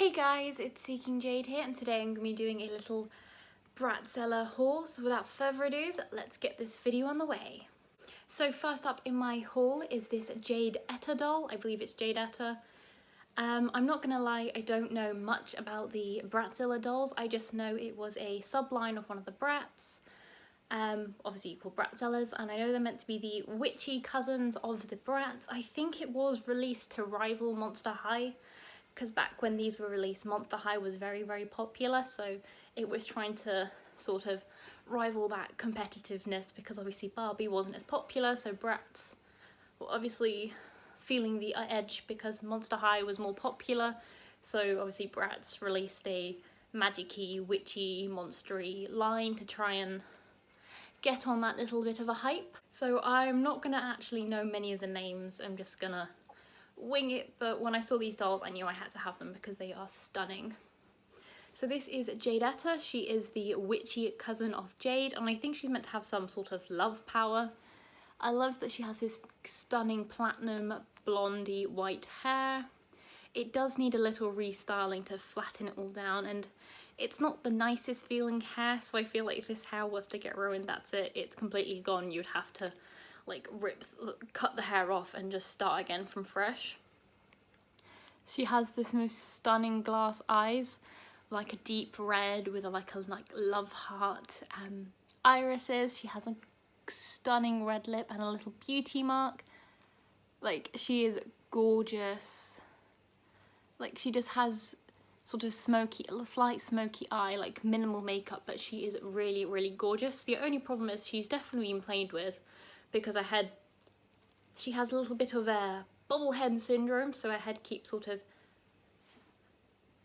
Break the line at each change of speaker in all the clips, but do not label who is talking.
Hey guys, it's Seeking Jade here, and today I'm going to be doing a little Bratzillaz haul. So without further ado, let's get this video on the way. So first up in my haul is this Jade doll. I believe it's Jade. I'm not gonna lie, I don't know much about the Bratzillaz dolls. I just know it was a subline of one of the Bratz, obviously called Bratzillaz, and I know they're meant to be the witchy cousins of the Bratz. I think it was released to rival Monster High, because back when these were released, Monster High was very, very popular, so it was trying to sort of rival that competitiveness, because obviously Barbie wasn't as popular, so Bratz were obviously feeling the edge because Monster High was more popular, so obviously Bratz released a magic-y, witchy, monstery line to try and get on that little bit of a hype. So I'm not gonna actually know many of the names, I'm just gonna wing it, but when I saw these dolls I knew I had to have them because they are stunning. So this is Jadetta. She is the witchy cousin of Jade, and I think she's meant to have some sort of love power. I love that she has this stunning platinum blondie white hair. It does need a little restyling to flatten it all down, and it's not the nicest feeling hair, so I feel like if this hair was to get ruined, that's it, it's completely gone. You'd have to like cut the hair off and just start again from fresh. She has this most stunning glass eyes, like a deep red with a love heart irises. She has a stunning red lip and a little beauty mark. Like, she is gorgeous. Like, she just has sort of a slight smoky eye, like minimal makeup, but she is really, really gorgeous. The only problem is she's definitely been played with, because she has a little bit of a bobble head syndrome, so her head keeps sort of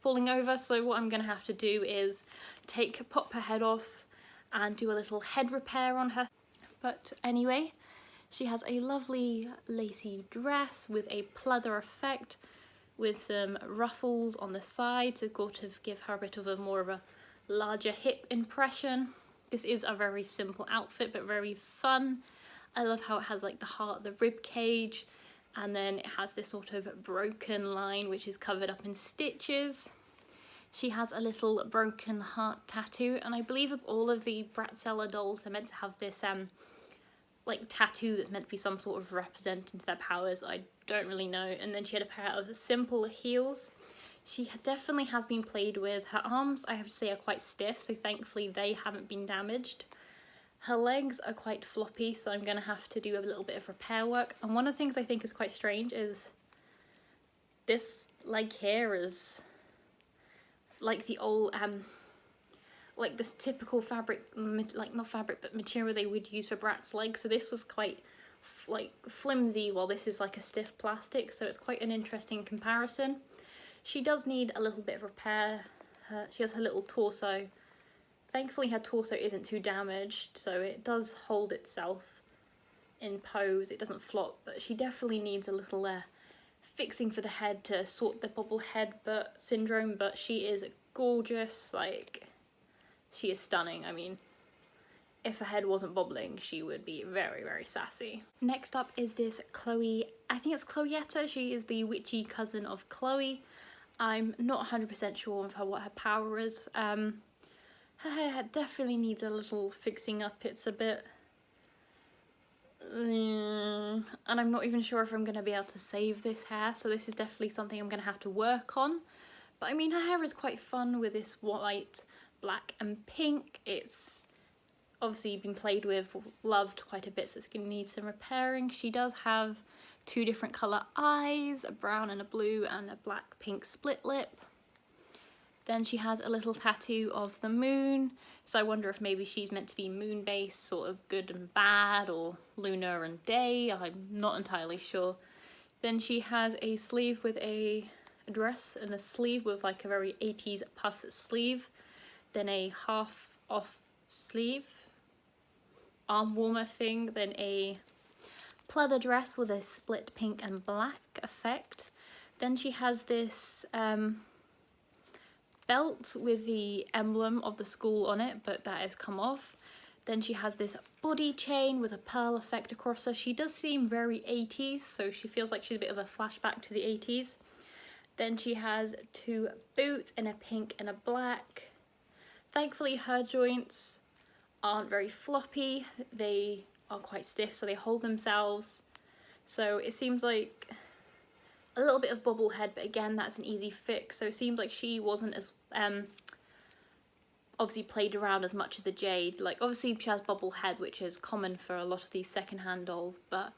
falling over. So what I'm gonna have to do is pop her head off and do a little head repair on her. But anyway, she has a lovely lacy dress with a pleather effect, with some ruffles on the side to sort of give her a bit of more of a larger hip impression. This is a very simple outfit, but very fun. I love how it has like the heart, the rib cage, and then it has this sort of broken line which is covered up in stitches. She has a little broken heart tattoo, and I believe with all of the Bratzillaz dolls they're meant to have this like tattoo that's meant to be some sort of representing to their powers. I don't really know. And then she had a pair of simple heels. She definitely has been played with. Her arms, I have to say, are quite stiff, so thankfully they haven't been damaged. Her legs are quite floppy, so I'm going to have to do a little bit of repair work. And one of the things I think is quite strange is this leg here is like the old, like this typical fabric, like not fabric, but material they would use for Bratz legs. So this was quite like flimsy, while this is like a stiff plastic, so it's quite an interesting comparison. She does need a little bit of repair. She has her little torso. Thankfully her torso isn't too damaged, so it does hold itself in pose, it doesn't flop, but she definitely needs a little fixing for the head to sort the bobble head syndrome, but she is gorgeous. Like, she is stunning. I mean, if her head wasn't bobbling, she would be very, very sassy. Next up is this Chloe, I think it's Chloetta. She is the witchy cousin of Chloe. I'm not 100% sure of what her power is. Her hair definitely needs a little fixing up. It's a bit... and I'm not even sure if I'm going to be able to save this hair, so this is definitely something I'm going to have to work on. But I mean, her hair is quite fun with this white, black and pink. It's obviously been played with, loved quite a bit, so it's going to need some repairing. She does have two different colour eyes, a brown and a blue, and a black pink split lip. Then she has a little tattoo of the moon, so I wonder if maybe she's meant to be moon-based, sort of good and bad, or lunar and day, I'm not entirely sure. Then she has a sleeve with a dress and a sleeve with like a very 80s puff sleeve, then a half off sleeve, arm warmer thing, then a pleather dress with a split pink and black effect. Then she has this belt with the emblem of the school on it, but that has come off. Then she has this body chain with a pearl effect across her. She does seem very 80s, so she feels like she's a bit of a flashback to the 80s. Then she has 2 boots in a pink and a black. Thankfully her joints aren't very floppy, they are quite stiff so they hold themselves. So it seems like a little bit of bobble head, but again that's an easy fix. So it seems like she wasn't as obviously played around as much as the Jade. Like obviously she has bobble head, which is common for a lot of these secondhand dolls, but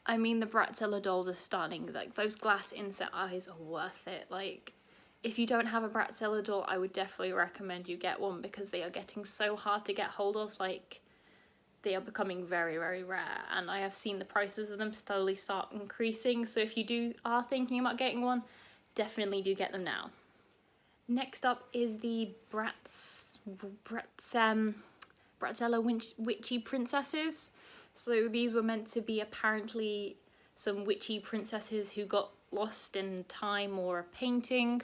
I mean the Bratzillaz dolls are stunning. Like those glass inset eyes are worth it. Like if you don't have a Bratzillaz doll, I would definitely recommend you get one because they are getting so hard to get hold of. Like they are becoming very, very rare, and I have seen the prices of them slowly start increasing. So if you are thinking about getting one, definitely do get them now. Next up is the Bratzilla witchy princesses. So these were meant to be apparently some witchy princesses who got lost in time or a painting.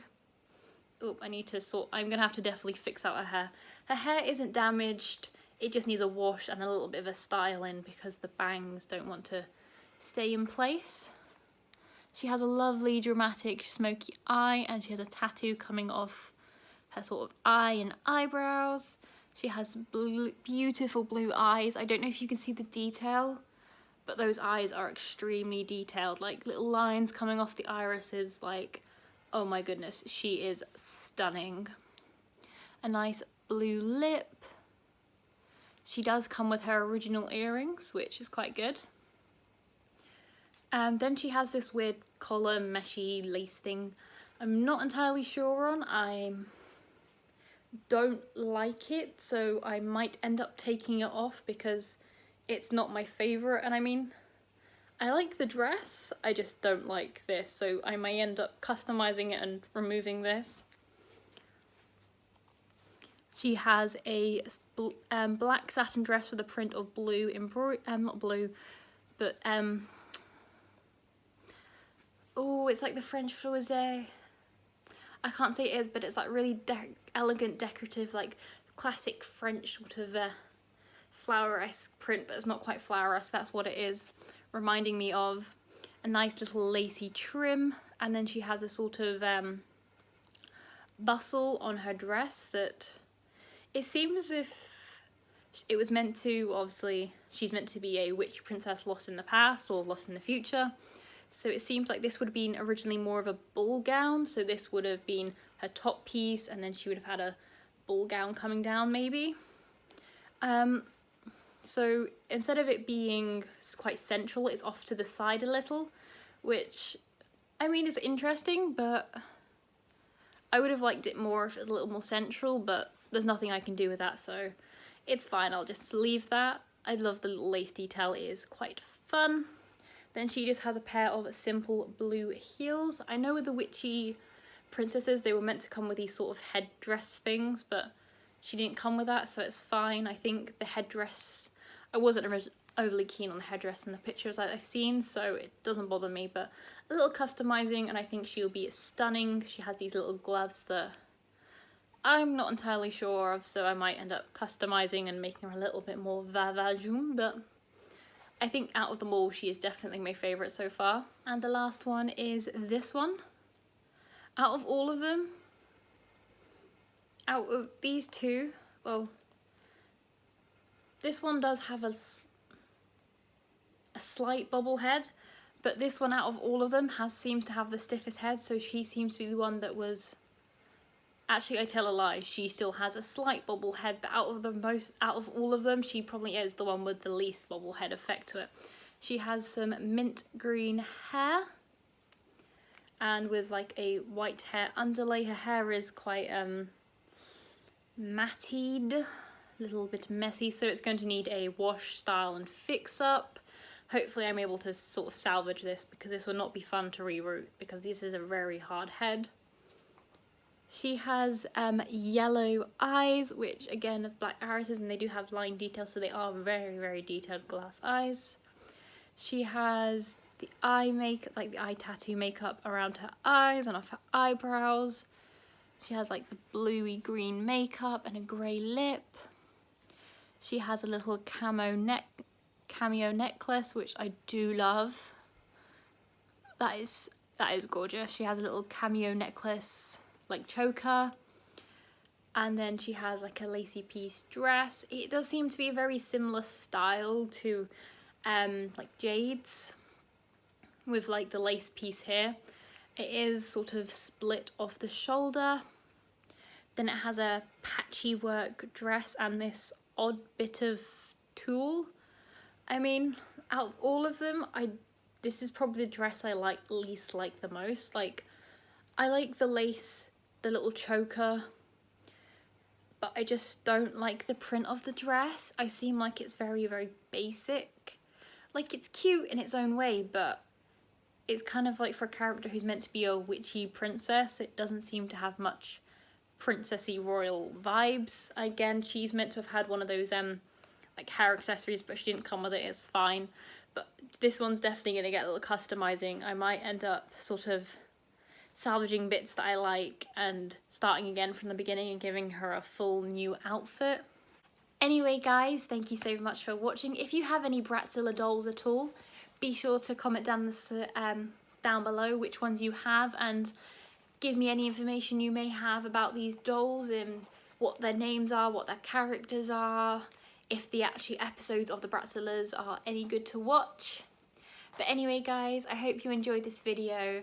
Oh, I'm gonna have to definitely fix out her hair. Her hair isn't damaged, it just needs a wash and a little bit of a style in because the bangs don't want to stay in place. She has a lovely dramatic smoky eye, and she has a tattoo coming off her sort of eye and eyebrows. She has beautiful blue eyes. I don't know if you can see the detail, but those eyes are extremely detailed, like little lines coming off the irises. Like, oh my goodness, she is stunning. A nice blue lip. She does come with her original earrings, which is quite good. Then she has this weird collar meshy lace thing I'm not entirely sure on. I don't like it, so I might end up taking it off because it's not my favourite. And I mean, I like the dress, I just don't like this, so I may end up customizing it and removing this. She has a black satin dress with a print of blue embroidery, not blue, but oh, it's like the French floisé. I can't say it is, but it's like really elegant, decorative, like classic French sort of flower-esque print, but it's not quite flower-esque, that's what it is, reminding me of a nice little lacy trim. And then she has a sort of bustle on her dress that it seems as if it was meant to, obviously she's meant to be a witch princess lost in the past or lost in the future. So it seems like this would have been originally more of a ball gown, so this would have been her top piece and then she would have had a ball gown coming down maybe. So instead of it being quite central, it's off to the side a little, which I mean is interesting, but I would have liked it more if it was a little more central, but there's nothing I can do with that, so it's fine, I'll just leave that. I love the little lace detail, it is quite fun. Then she just has a pair of simple blue heels. I know with the witchy princesses they were meant to come with these sort of headdress things, but she didn't come with that, so it's fine. I think the headdress, I wasn't overly keen on the headdress in the pictures that I've seen, so it doesn't bother me, but a little customizing and I think she'll be stunning. She has these little gloves that I'm not entirely sure of, so I might end up customizing and making her a little bit more vavajoum, but I think out of them all, she is definitely my favourite so far. And the last one is this one. Out of all of them, out of these two, well, this one does have a slight bobble head, but this one out of all of them seems to have the stiffest head, so she seems to be the one that was... Actually, I tell a lie, she still has a slight bobble head, but out of all of them, she probably is the one with the least bobble head effect to it. She has some mint green hair, and with like a white hair underlay. Her hair is quite matted, a little bit messy, so it's going to need a wash, style and fix up. Hopefully I'm able to sort of salvage this, because this will not be fun to reroute, because this is a very hard head. She has yellow eyes, which again have black irises, and they do have line details, so they are very, very detailed glass eyes. She has the eye makeup, like the eye tattoo makeup around her eyes and off her eyebrows. She has like the bluey green makeup and a grey lip. She has a little cameo necklace, which I do love. That is That is gorgeous. She has a little cameo necklace, like choker. And then she has like a lacy piece dress. It does seem to be a very similar style to like Jade's, with like the lace piece here. It is sort of split off the shoulder. Then it has a patchy work dress and this odd bit of tulle. I mean, out of all of them, this is probably the dress I least like the most. Like, I like the lace, the little choker, but I just don't like the print of the dress. I seem like it's very, very basic. Like, it's cute in its own way, but it's kind of like for a character who's meant to be a witchy princess, it doesn't seem to have much princessy royal vibes. Again, she's meant to have had one of those like hair accessories, but she didn't come with it. It's fine, but this one's definitely going to get a little customizing. I might end up sort of salvaging bits that I like and starting again from the beginning and giving her a full new outfit. Anyway guys, thank you so much for watching. If you have any Bratzillaz dolls at all, be sure to comment down below which ones you have, and give me any information you may have about these dolls and what their names are, what their characters are, if the actual episodes of the Bratzillaz are any good to watch. But anyway guys, I hope you enjoyed this video,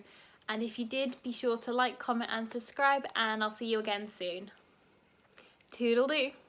and if you did, be sure to like, comment and subscribe, and I'll see you again soon. Toodle-doo!